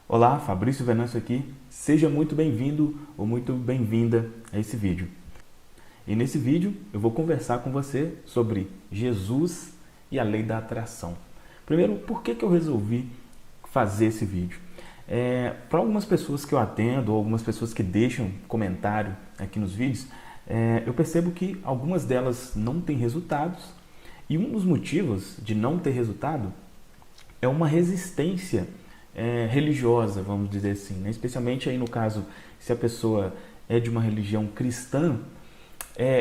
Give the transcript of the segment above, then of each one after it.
Olá, Fabrício Venâncio aqui. Seja muito bem-vindo ou muito bem-vinda a esse vídeo. E nesse vídeo eu vou conversar com você sobre Jesus e a lei da atração. Primeiro, por que eu resolvi fazer esse vídeo? Para algumas pessoas que eu atendo, ou algumas pessoas que deixam comentário aqui nos vídeos, eu percebo que algumas delas não têm resultados. E um dos motivos de não ter resultado é uma resistência religiosa, vamos dizer assim, né? Especialmente aí no caso, se a pessoa é de uma religião cristã,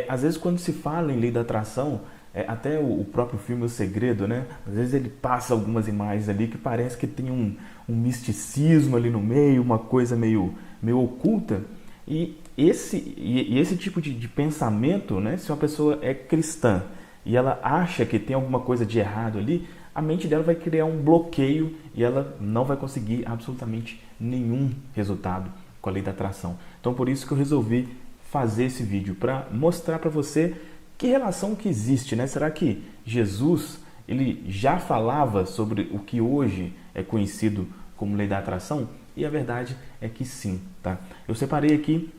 às vezes quando se fala em lei da atração, até o próprio filme O Segredo, né? Às vezes ele passa algumas imagens ali que parece que tem um misticismo ali no meio, uma coisa meio oculta. E esse tipo de pensamento, né? Se uma pessoa é cristã e ela acha que tem alguma coisa de errado ali, a mente dela vai criar um bloqueio e ela não vai conseguir absolutamente nenhum resultado com a lei da atração. Então por isso que eu resolvi fazer esse vídeo, para mostrar para você que relação que existe, né? Será que Jesus ele já falava sobre o que hoje é conhecido como lei da atração? E a verdade é que sim, tá? Eu separei aqui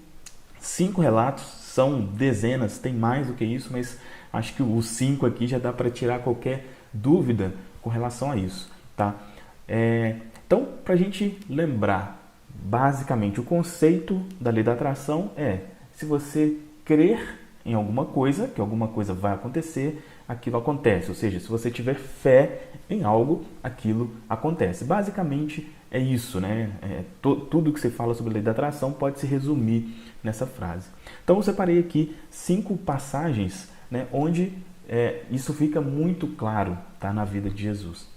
5 relatos, são dezenas, tem mais do que isso, mas acho que os 5 aqui já dá para tirar qualquer dúvida com relação a isso, tá? Então, para a gente lembrar, basicamente, o conceito da lei da atração se você crer em alguma coisa, que alguma coisa vai acontecer, aquilo acontece. Ou seja, se você tiver fé em algo, aquilo acontece. Basicamente é isso, né? Tudo que você fala sobre a lei da atração pode se resumir nessa frase. Então eu separei aqui 5 passagens, né, onde isso fica muito claro, tá, na vida de Jesus.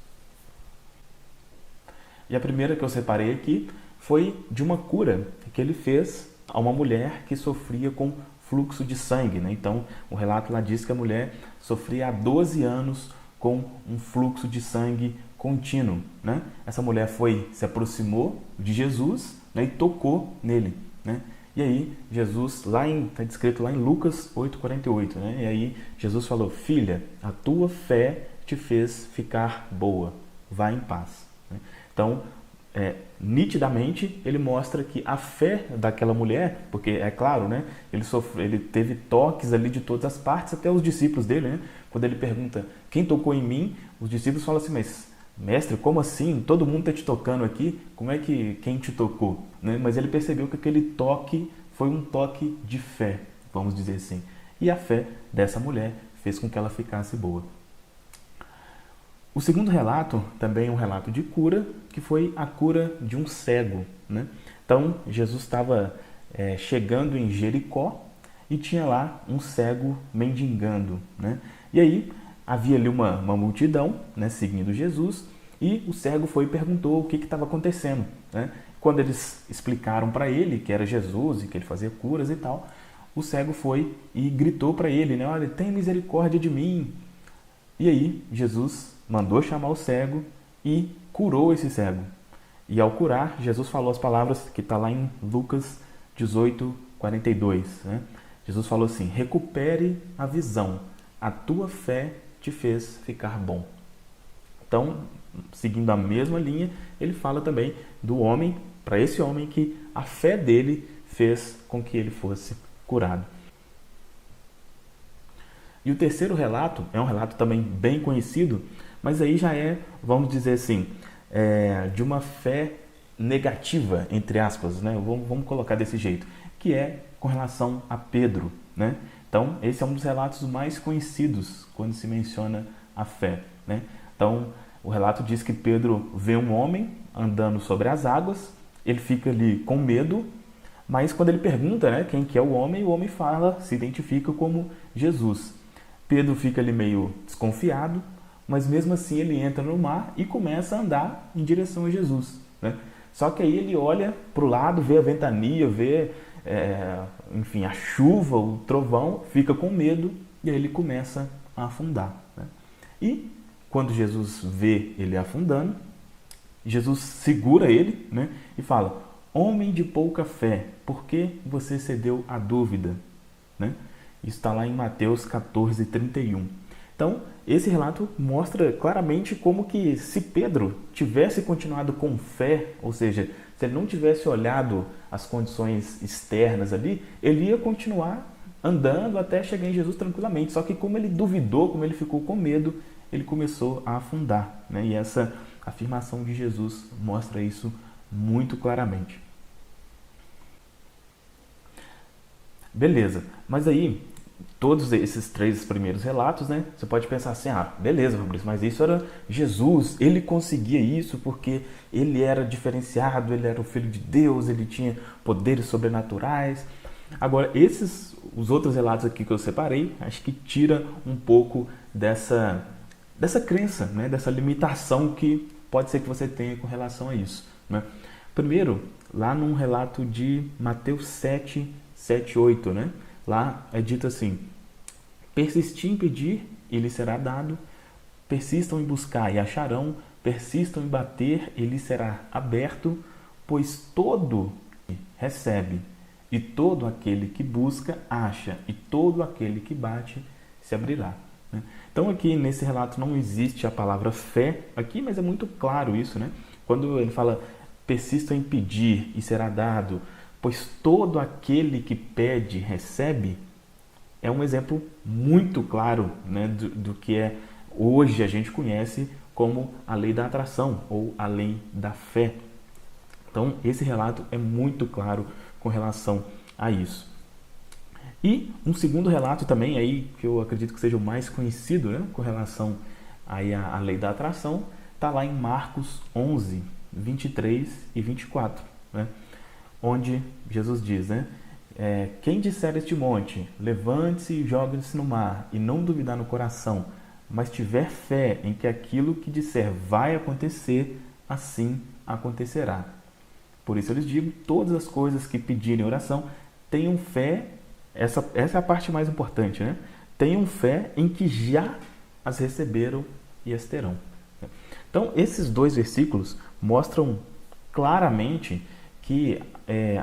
E a primeira que eu separei aqui foi de uma cura que ele fez a uma mulher que sofria com fluxo de sangue, né? Então, o relato lá diz que a mulher sofria há 12 anos com um fluxo de sangue contínuo, né? Essa mulher se aproximou de Jesus, né, e tocou nele, né? E aí, Jesus, está descrito lá em Lucas 8,48, né? E aí, Jesus falou: filha, a tua fé te fez ficar boa, vá em paz. Então, nitidamente, ele mostra que a fé daquela mulher, porque é claro, né? Ele teve toques ali de todas as partes, até os discípulos dele, né? Quando ele pergunta: quem tocou em mim? Os discípulos falam assim: mas mestre, como assim? Todo mundo está te tocando aqui, como é que quem te tocou? Né? Mas ele percebeu que aquele toque foi um toque de fé, vamos dizer assim. E a fé dessa mulher fez com que ela ficasse boa. O segundo relato também é um relato de cura, que foi a cura de um cego, né? Então, Jesus estava chegando em Jericó e tinha lá um cego mendigando, né? E aí, havia ali uma multidão, né, seguindo Jesus, e o cego foi e perguntou o que estava acontecendo, né? Quando eles explicaram para ele que era Jesus e que ele fazia curas e tal, o cego foi e gritou para ele, né? Olha, tem misericórdia de mim. E aí, Jesus mandou chamar o cego e curou esse cego. E ao curar, Jesus falou as palavras que está lá em Lucas 18:42, né? Jesus falou assim: recupere a visão, a tua fé te fez ficar bom. Então, seguindo a mesma linha, ele fala também do homem, para esse homem, que a fé dele fez com que ele fosse curado. E o terceiro relato é um relato também bem conhecido, mas aí já vamos dizer assim, de uma fé negativa, entre aspas, né? Vamos colocar desse jeito, que é com relação a Pedro, né? Então, esse é um dos relatos mais conhecidos quando se menciona a fé, né? Então, o relato diz que Pedro vê um homem andando sobre as águas, ele fica ali com medo, mas quando ele pergunta, né, quem que é o homem fala, se identifica como Jesus. Pedro fica ali meio desconfiado, mas mesmo assim ele entra no mar e começa a andar em direção a Jesus, né? Só que aí ele olha para o lado, vê a ventania, vê enfim, a chuva, o trovão, fica com medo e aí ele começa a afundar, né? E quando Jesus vê ele afundando, Jesus segura ele, né, e fala: homem de pouca fé, por que você cedeu à dúvida? Né? Isso está lá em Mateus 14:31. Então, esse relato mostra claramente como que se Pedro tivesse continuado com fé, ou seja, se ele não tivesse olhado as condições externas ali, ele ia continuar andando até chegar em Jesus tranquilamente. Só que como ele duvidou, como ele ficou com medo, ele começou a afundar, né? E essa afirmação de Jesus mostra isso muito claramente. Beleza, mas aí todos esses três primeiros relatos, né? Você pode pensar assim, beleza, Fabrício, mas isso era Jesus, ele conseguia isso porque ele era diferenciado, ele era o Filho de Deus, ele tinha poderes sobrenaturais. Agora, os outros relatos aqui que eu separei, acho que tira um pouco dessa crença, né? Dessa limitação que pode ser que você tenha com relação a isso, né? Primeiro, lá num relato de Mateus 7, 8, né? Lá é dito assim: persistir em pedir e lhe será dado, persistam em buscar e acharão, persistam em bater e lhe será aberto, pois todo recebe, e todo aquele que busca acha, e todo aquele que bate se abrirá. Então aqui nesse relato não existe a palavra fé aqui, mas é muito claro isso, né? Quando ele fala persistam em pedir e será dado, pois todo aquele que pede recebe, é um exemplo muito claro, né, do que hoje a gente conhece como a lei da atração ou a lei da fé. Então esse relato é muito claro com relação a isso. E um segundo relato também, aí, que eu acredito que seja o mais conhecido, né, com relação aí à lei da atração, está lá em Marcos 11, 23 e 24, né? Onde Jesus diz, né? Quem disser este monte, levante-se e jogue-se no mar, e não duvidar no coração, mas tiver fé em que aquilo que disser vai acontecer, assim acontecerá. Por isso eu lhes digo, todas as coisas que pedirem oração, tenham fé, essa é a parte mais importante, né? Tenham fé em que já as receberam e as terão. Então, esses dois versículos mostram claramente que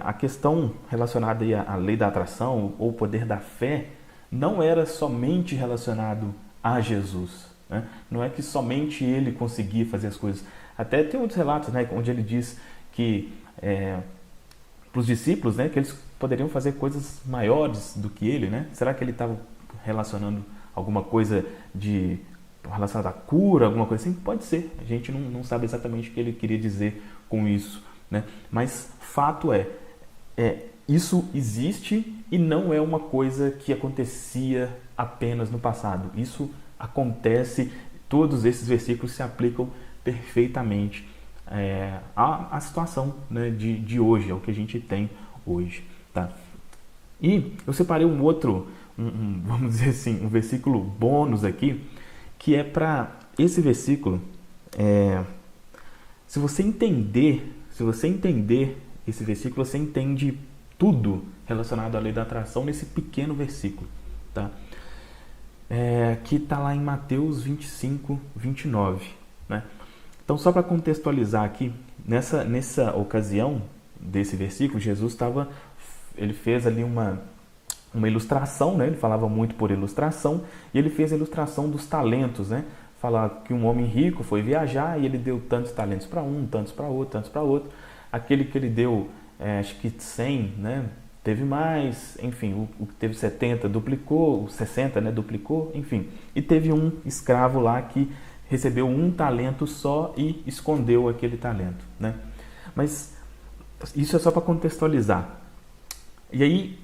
a questão relacionada à lei da atração ou poder da fé não era somente relacionado a Jesus, né? Não é que somente ele conseguia fazer as coisas. Até tem outros relatos, né, onde ele diz que para os discípulos, né, que eles poderiam fazer coisas maiores do que ele, né? Será que ele estava relacionando alguma coisa relacionada à cura, alguma coisa assim? Pode ser. A gente não sabe exatamente o que ele queria dizer com isso, né? Mas fato isso existe e não é uma coisa que acontecia apenas no passado. Isso acontece, todos esses versículos se aplicam perfeitamente à situação, né, de hoje, ao que a gente tem hoje, tá? E eu separei um outro, vamos dizer assim, um versículo bônus aqui, que é para esse versículo. Se você entender esse versículo, você entende tudo relacionado à lei da atração nesse pequeno versículo, tá? Que está lá em Mateus 25, 29, né? Então, só para contextualizar aqui, nessa ocasião desse versículo, Jesus ele fez ali uma ilustração, né? Ele falava muito por ilustração, e ele fez a ilustração dos talentos, né? Falar que um homem rico foi viajar e ele deu tantos talentos para um, tantos para outro, tantos para outro. Aquele que ele deu, acho que 100, né? Teve mais, enfim, o que teve 70 duplicou, o 60, né, duplicou, enfim. E teve um escravo lá que recebeu um talento só e escondeu aquele talento, né? Mas isso é só para contextualizar. E aí,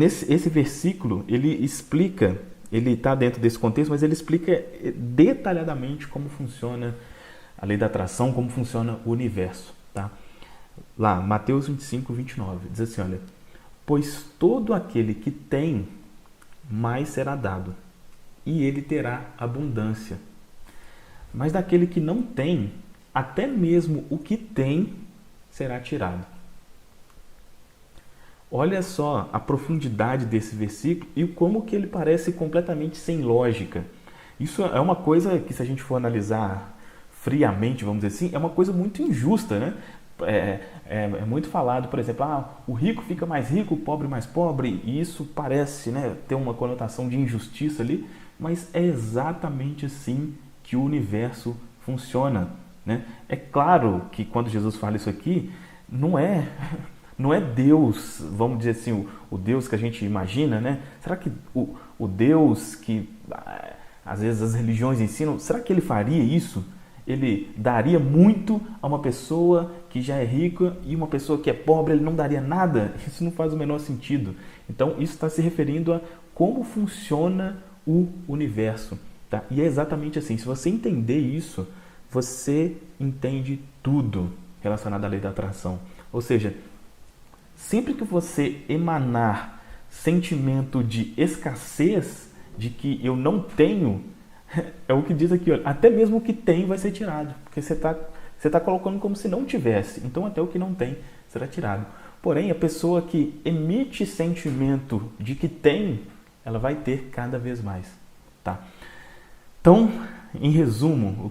esse versículo, ele explica, ele está dentro desse contexto, mas ele explica detalhadamente como funciona a lei da atração, como funciona o universo, tá? Lá, Mateus 25, 29, diz assim, olha: pois todo aquele que tem, mais será dado, e ele terá abundância. Mas daquele que não tem, até mesmo o que tem será tirado. Olha só a profundidade desse versículo e como que ele parece completamente sem lógica. Isso é uma coisa que, se a gente for analisar friamente, vamos dizer assim, é uma coisa muito injusta, né? É muito falado, por exemplo, o rico fica mais rico, o pobre mais pobre, e isso parece, né, ter uma conotação de injustiça ali, mas é exatamente assim que o universo funciona, né? É claro que quando Jesus fala isso aqui, não é Deus, vamos dizer assim, o Deus que a gente imagina, né? Será que o Deus que às vezes as religiões ensinam, será que ele faria isso? Ele daria muito a uma pessoa que já é rica e uma pessoa que é pobre, ele não daria nada? Isso não faz o menor sentido. Então, isso está se referindo a como funciona o universo. Tá? E é exatamente assim. Se você entender isso, você entende tudo relacionado à lei da atração. Ou seja, sempre que você emanar sentimento de escassez, de que eu não tenho, é o que diz aqui, olha, até mesmo o que tem vai ser tirado, porque você tá colocando como se não tivesse, então até o que não tem será tirado. Porém, a pessoa que emite sentimento de que tem, ela vai ter cada vez mais, tá? Então, em resumo,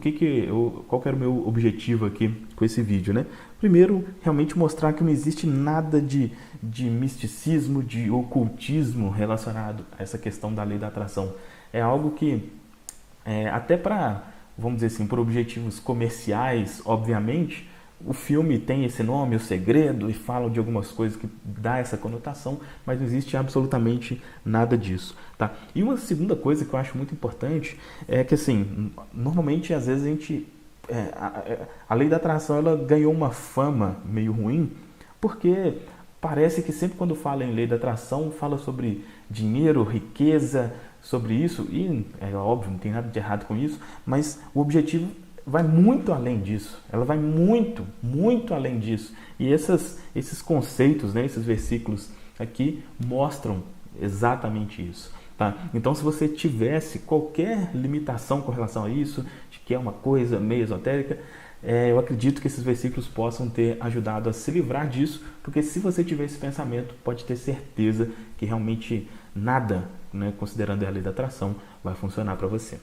qual que era o meu objetivo aqui com esse vídeo, né? Primeiro, realmente mostrar que não existe nada de misticismo, de ocultismo relacionado a essa questão da lei da atração. É algo que, até para, vamos dizer assim, por objetivos comerciais, obviamente, o filme tem esse nome, O Segredo, e fala de algumas coisas que dá essa conotação, mas não existe absolutamente nada disso, tá? E uma segunda coisa que eu acho muito importante é que, assim, normalmente, às vezes, a lei da atração, ela ganhou uma fama meio ruim, porque parece que sempre quando fala em lei da atração, fala sobre dinheiro, riqueza, sobre isso, e é óbvio, não tem nada de errado com isso, mas o objetivo vai muito além disso, ela vai muito, muito além disso. E esses conceitos, né, esses versículos aqui mostram exatamente isso. Tá? Então, se você tivesse qualquer limitação com relação a isso, de que é uma coisa meio esotérica, eu acredito que esses versículos possam ter ajudado a se livrar disso, porque se você tiver esse pensamento, pode ter certeza que realmente nada, né, considerando a lei da atração, vai funcionar para você.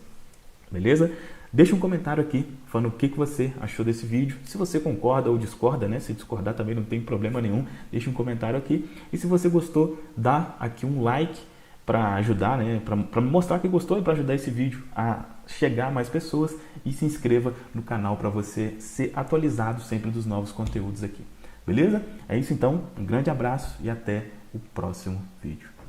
Beleza? Deixa um comentário aqui falando o que você achou desse vídeo. Se você concorda ou discorda, né? Se discordar também não tem problema nenhum. Deixa um comentário aqui. E se você gostou, dá aqui um like para ajudar, né? Para mostrar que gostou e para ajudar esse vídeo a chegar a mais pessoas. E se inscreva no canal para você ser atualizado sempre dos novos conteúdos aqui. Beleza? É isso então. Um grande abraço e até o próximo vídeo.